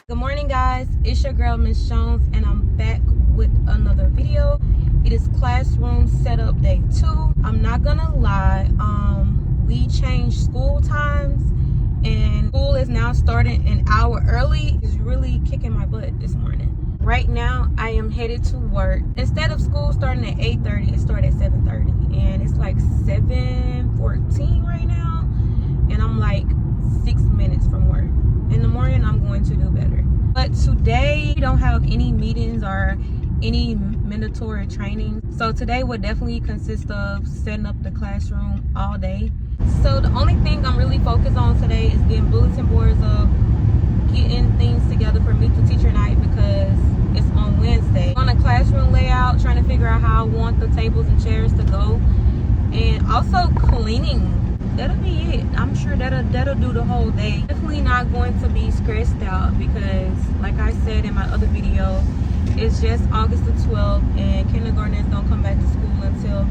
Good morning, guys. It's your girl Miss Jones, and I'm back with another video. It is classroom setup day 2. I'm not gonna lie, we changed school times and school is now starting an hour early. It's really kicking my butt this morning. Right now I am headed to work. Instead of school starting at 8:30, it started at 7:30, and it's like 7:14 right now, and I'm like 6 minutes from work. In the morning I'm going to do better, but today we don't have any meetings or any mandatory training, so today will definitely consist of setting up the classroom all day. So the only thing I'm really focused on today is getting bulletin boards up, getting things together for meet the teacher night because it's on Wednesday. On a classroom layout, trying to figure out how I want the tables and chairs to go, and also cleaning. That'll be it. I'm sure that'll do the whole day. Definitely not going to be stressed out because, like I said in my other video, it's just August the 12th and kindergartners don't come back to school until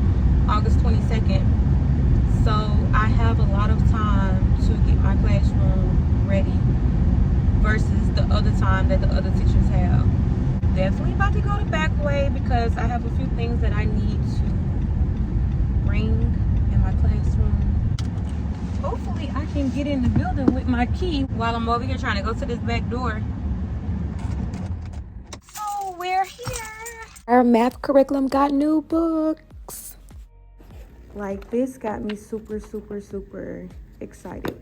August 22nd. So I have a lot of time to get my classroom ready versus the other time that the other teachers have. Definitely about to go the back way because I have a few things that I need to bring in my classroom. Hopefully I can get in the building with my key while I'm over here trying to go to this back door. So we're here. Our math curriculum got new books. Like, this got me super excited.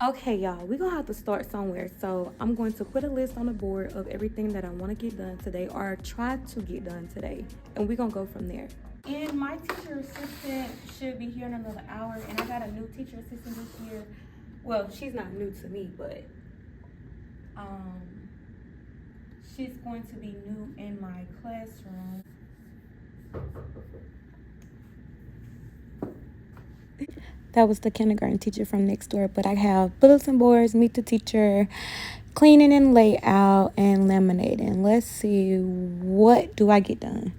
Okay, y'all, we're gonna have to start somewhere. So I'm going to put a list on the board of everything that I want to get done today or try to get done today, and we're gonna go from there. And my teacher assistant should be here in another hour, and I got a new teacher assistant this year. Well, she's not new to me, but she's going to be new in my classroom. That was the kindergarten teacher from next door, but I have bulletin boards, meet the teacher, cleaning and layout, and laminating. Let's see, what do I get done?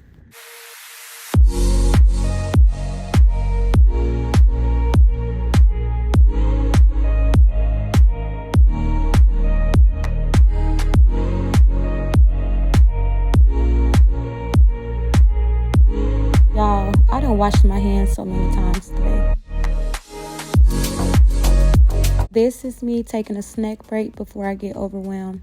Y'all, I done washed my hands so many times today. This is me taking a snack break before I get overwhelmed.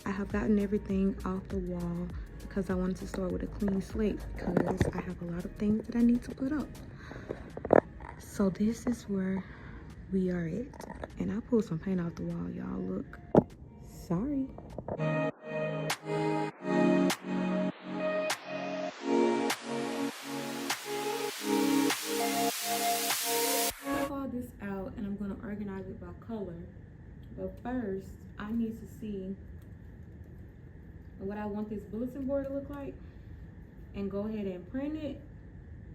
I have gotten everything off the wall because I wanted to start with a clean slate because I have a lot of things that I need to put up. So this is where we are at. And I pulled some paint off the wall, y'all. Look. Sorry. All this out and I'm going to organize it by color, but first I need to see what I want this bulletin board to look like and go ahead and print it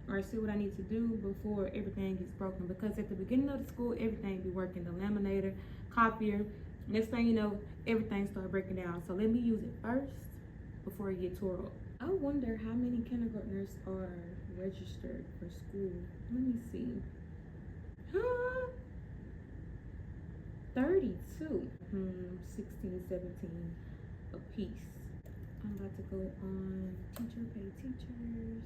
or see what I need to do before everything gets broken, because at the beginning of the school everything be working, the laminator, copier. Next thing you know, everything started breaking down. So let me use it first before it gets tore up. I wonder how many kindergartners are registered for school. Let me see. 32. 16, 17 a piece. I'm about to go on teacher pay teachers.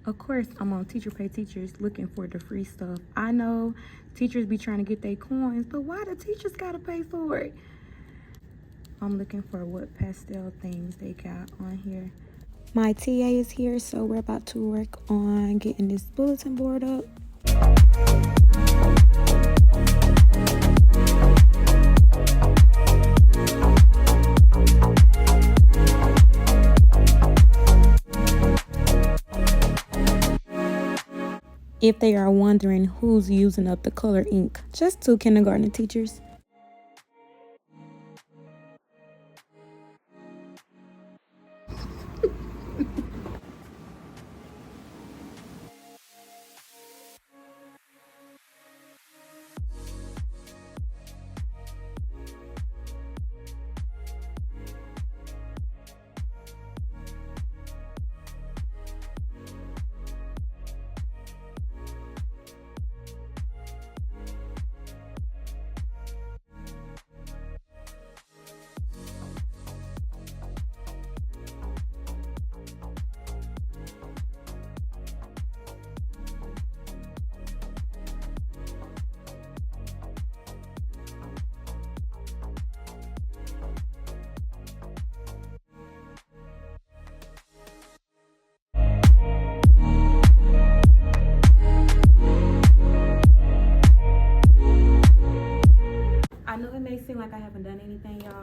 Of course, I'm on teacher pay teachers looking for the free stuff. I know teachers be trying to get their coins, but why the teachers gotta pay for it? I'm looking for what pastel things they got on here. My TA is here, so we're about to work on getting this bulletin board up. If they are wondering who's using up the color ink, just 2 kindergarten teachers.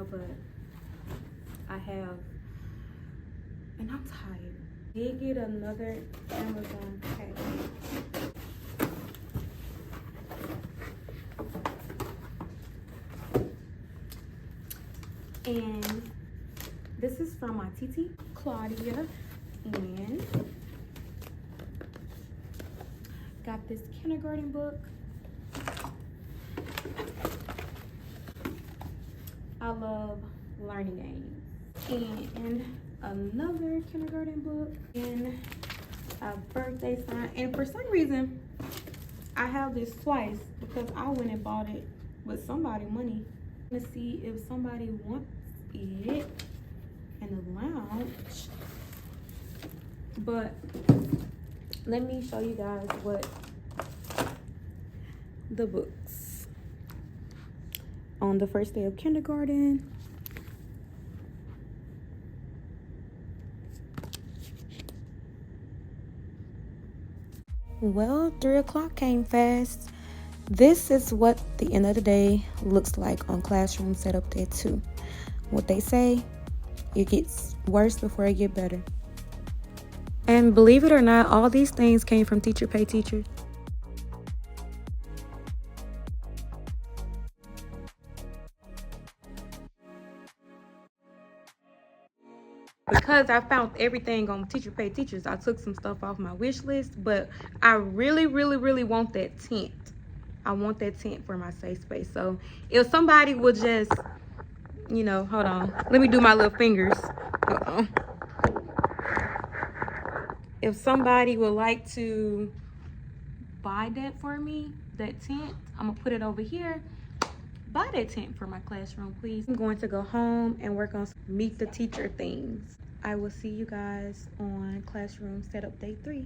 but I have, and I'm tired. Did get another Amazon package. And this is from my TT Claudia, and got this kindergarten book. I love learning aids. And another kindergarten book, and a birthday sign. And for some reason, I have this twice because I went and bought it with somebody's money. Let's see if somebody wants it in the lounge. But let me show you guys what the books on the first day of kindergarten. Well, 3 o'clock came fast. This is what the end of the day looks like on classroom setup day 2. What they say, it gets worse before it get better. And believe it or not, all these things came from Teacher Pay Teachers. Because I found everything on Teacher Pay Teachers, I took some stuff off my wish list, but I really want that tent. I want that tent for my safe space. So if somebody would just, you know, hold on. Let me do my little fingers. Hold on. If somebody would like to buy that for me, that tent, I'm gonna put it over here. Buy that tent for my classroom, please. I'm going to go home and work on meet the teacher things. I will see you guys on classroom setup day 3.